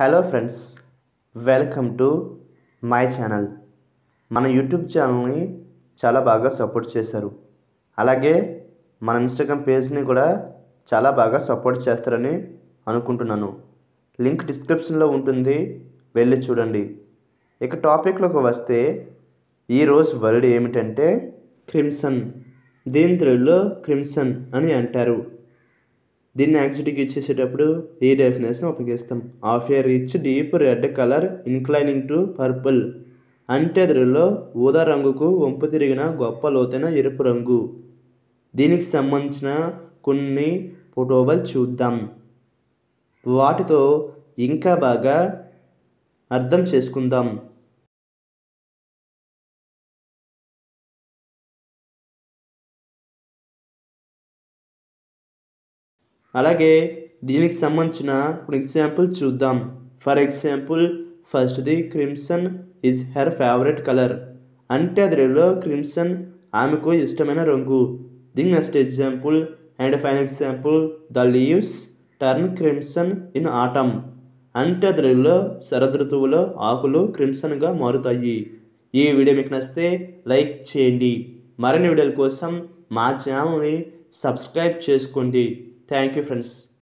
Hello friends, welcome to my channel. మన YouTube ఛానల్ని చాలా బాగా సపోర్ట్ చేశారు. అలాగే మన ఇన్స్టాగ్రామ్ పేజ్ని కూడా చాలా బాగా సపోర్ట్ చేస్తారని అనుకుంటున్నాను. లింక్ డిస్క్రిప్షన్లో ఉంటుంది, వెళ్ళి చూడండి. ఇక టాపిక్లోకి వస్తే ఈరోజు వర్డ్ ఏమిటంటే క్రిమ్సన్. దీని తెలుగులో క్రిమ్సన్ అని అంటారు. దీన్ని యాక్సిటీకి ఇచ్చేసేటప్పుడు ఈ డెఫినేషన్ ఉపయోగిస్తాం. Of a rich deep red colour inclining to purple. అంటే తెలుగులో ఊదా రంగుకు వంపు తిరిగిన గొప్ప లోతైన ఎరుపు రంగు. దీనికి సంబంధించిన కొన్ని ఫోటోలు చూద్దాం. వాటితో ఇంకా బాగా అర్థం చేసుకుందాం. అలాగే దీనికి సంబంధించిన ఎగ్జాంపుల్ చూద్దాం. ఫర్ ఎగ్జాంపుల్, ఫస్ట్ది crimson is her favourite colour. అంటే తెలుగులో క్రిమ్సన్ ఆమెకు ఇష్టమైన రంగు. దీని next example and final example, the leaves turn crimson in autumn. అంటే తెలుగులో శరదృతువులో ఆకులు క్రిమ్సన్గా మారుతాయి. ఈ వీడియో మీకు నచ్చితే లైక్ చేయండి. మరిన్ని వీడియోల కోసం మా ఛానల్ని సబ్స్క్రైబ్ చేసుకోండి. Thank you, friends.